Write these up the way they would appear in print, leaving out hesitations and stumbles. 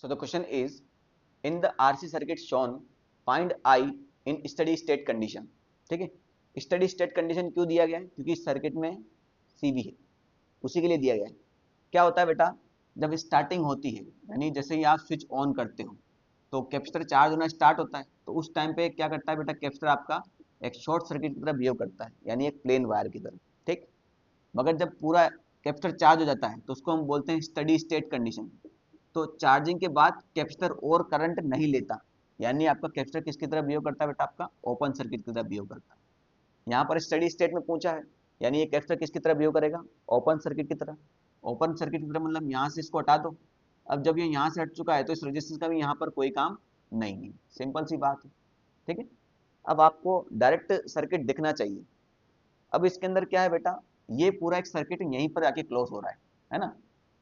So the question is, in the RC circuit shown, find I in steady state condition. ठीक है, steady state condition क्यों दिया गया है? क्योंकि इस सर्किट में CV है, उसी के लिए दिया गया है। क्या होता है बेटा, जब स्टार्टिंग होती है, यानी जैसे ही आप स्विच ऑन करते हो तो कैपेसिटर चार्ज होना स्टार्ट होता है, तो उस टाइम पे क्या करता है बेटा, कैपेसिटर आपका एक शॉर्ट सर्किट की तरह बिहेव करता है, यानी एक प्लेन वायर की तरह। ठीक, मगर जब पूरा कैपेसिटर चार्ज हो जाता है तो उसको हम बोलते हैं स्टडी स्टेट कंडीशन। तो चार्जिंग के बाद कैपेसिटर और करंट नहीं लेता, यानी आपका कैपेसिटर किसकी तरह बिहेव करता है बेटा, आपका ओपन सर्किट की तरह बिहेव करता है। यहाँ पर स्टडी स्टेट में पूछा है, यानी ये कैपेसिटर किसकी तरह बिहेव करेगा, ओपन सर्किट की तरह। ओपन सर्किट की तरह मतलब यहाँ से इसको हटा दो। अब जब ये यहाँ से हट चुका है तो इस रेजिस्टेंस का भी यहाँ पर कोई काम नहीं है, सिंपल सी बात है। ठीक है, अब आपको डायरेक्ट सर्किट दिखना चाहिए। अब इसके अंदर क्या है बेटा, ये पूरा एक सर्किट यहीं पर आके क्लोज हो रहा है ना।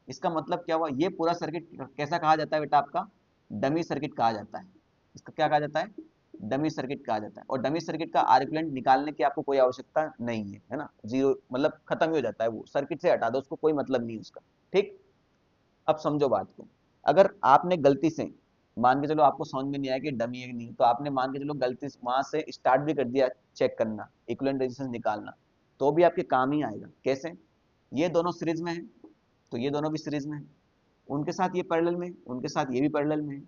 इसका मतलब क्या हुआ, ये पूरा सर्किट कैसा कहा जाता है बेटा, आपका डमी सर्किट कहा जाता है। इसका क्या कहा जाता है, डमी सर्किट कहा जाता है। और डमी सर्किट का आर इक्विवेलेंट निकालने की आपको कोई आवश्यकता नहीं है ना, जीरो मतलब खत्म ही हो जाता है, वो सर्किट से हटा दो उसको, कोई मतलब नहीं उसका। ठीक, अब समझो बात को। अगर आपने गलती से मान के चलो, आपको समझ में नहीं आया कि डमी है कि नहीं, तो आपने मान के चलो गलती से वहां से स्टार्ट भी कर दिया चेक करना, इक्विवेलेंट रेजिस्टेंस निकालना, तो भी आपके काम ही आएगा। कैसे, ये दोनों सीरीज में है तो ये दोनों भी सीरीज में है, उनके साथ ये पैरेलल में, उनके साथ ये भी पैरेलल में है।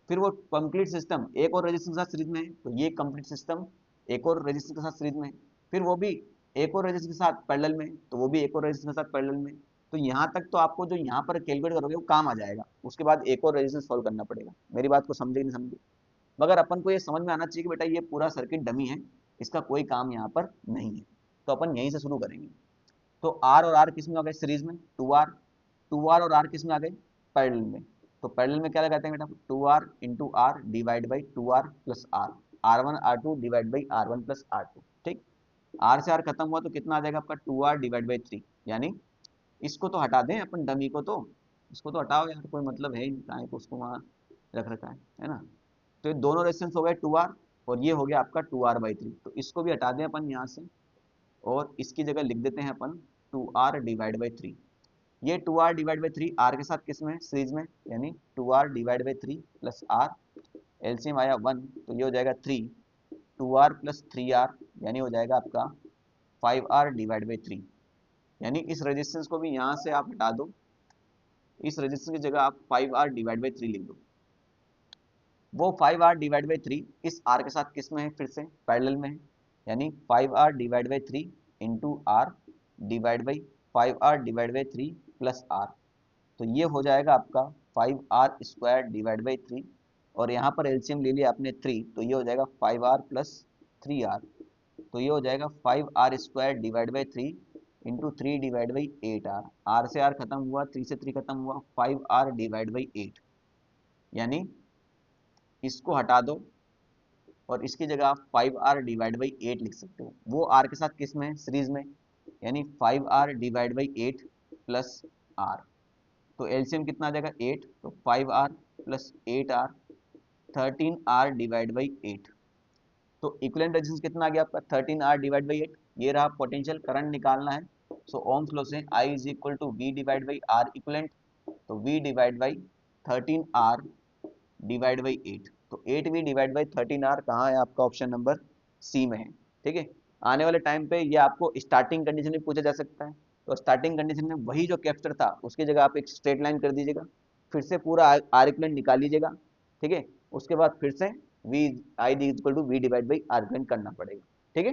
फिर वो कंप्लीट सिस्टम एक और रेजिस्टेंस के साथ सीरीज में है, तो ये कंप्लीट सिस्टम एक और रेजिस्टेंस के साथ सीरीज में है। फिर वो भी एक और रेजिस्टेंस के साथ पैरेलल में, तो वो भी एक और रेजिस्टेंस के साथ पैरेलल में। तो यहाँ तक तो आपको जो यहाँ पर कैलकुलेट करोगे वो काम आ जाएगा, उसके बाद एक और रेजिस्टेंस सॉल्व करना पड़ेगा। मेरी बात को समझे कि नहीं समझे? मगर अपन को ये समझ में आना चाहिए कि बेटा ये पूरा सर्किट डमी है, इसका कोई काम यहाँ पर नहीं है। तो अपन यहीं से शुरू करेंगे। तो आर और आर किस में आ गए, सीरीज में, 2R। 2R और आर किस में आ गए, पैरेलल में। तो पैरेलल में क्या लगाते हैं बेटा, 2R into R divide by 2R plus R, R1 R2 divide by R1 plus R2। ठीक, आर से आर खत्म हुआ तो कितना आ जाएगा आपका, 2R डिवाइड बाई 3। यानी इसको तो हटा दें अपन, डमी को तो, इसको तो हटाओ यार, कोई मतलब है ही नहीं, काहे को उसको वहाँ रख रखा है ना। तो ये दोनों रेजिस्टेंस हो गए 2R, और ये हो गया आपका 2R/3। तो इसको भी हटा दें अपन यहाँ से, और इसकी जगह लिख देते हैं अपन 2R डिवाइड बाई 3। ये 2R डिवाइड बाई 3 आर के साथ किस में, सीरीज में, यानी 2R divide by 3 plus R, LCM आया 1, तो ये हो जाएगा 3, 2R प्लस 3R, यानी हो जाएगा आपका 5R डिवाइड बाई 3। यानी इस रेजिस्टेंस को भी यहाँ से आप हटा दो, इस रेजिस्टेंस की जगह आप 5R डिवाइड बाई 3 लिख दो। वो 5R डिवाइड बाई 3 इस R के साथ किस में है, फिर से पैरेलल में है, यानी 5R divide by 3 into R divide by 5R divide by 3 plus R. तो ये हो जाएगा आपका 5R² डिवाइड बाई 3, और यहाँ पर एलसीएम ले लिया आपने 3, तो ये हो जाएगा 5R प्लस 3R। तो ये हो जाएगा 5R² divide by 3 into 3 divide by 8R। R से आर खत्म हुआ, 3 से 3 खत्म हुआ, 5R डिवाइड बाई 8। यानी इसको हटा दो और इसकी जगह आप 5R डिवाइड बाई 8 लिख सकते हो। वो आर के साथ किस में, सीरीज में, यानी 5R divide by 8 plus R. तो एलसीएम कितना आ जाएगा 8, तो 5R plus 8R, 13R divide by 8। तो इक्विवेलेंट रेजिस्टेंस कितना आ गया आपका, 13R डिवाइड बाई 8। ये रहा पोटेंशियल, करंट निकालना है। सो ओम्स लॉ से I is equal to V divide by R equivalent. तो V divide by 13R divide by 8। तो 8V डिवाइड बाई 13R कहाँ है आपका, ऑप्शन नंबर सी में है। ठीक है, आने वाले टाइम पे ये आपको स्टार्टिंग कंडीशन भी पूछा जा सकता है। तो स्टार्टिंग कंडीशन में वही जो कैपेसिटर था उसकी जगह आप एक स्ट्रेट लाइन कर दीजिएगा, फिर से पूरा आर इक्विवेलेंट निकाल लीजिएगा। ठीक है, उसके बाद फिर से V I equal to V divide by R equivalent करना पड़ेगा। ठीक है।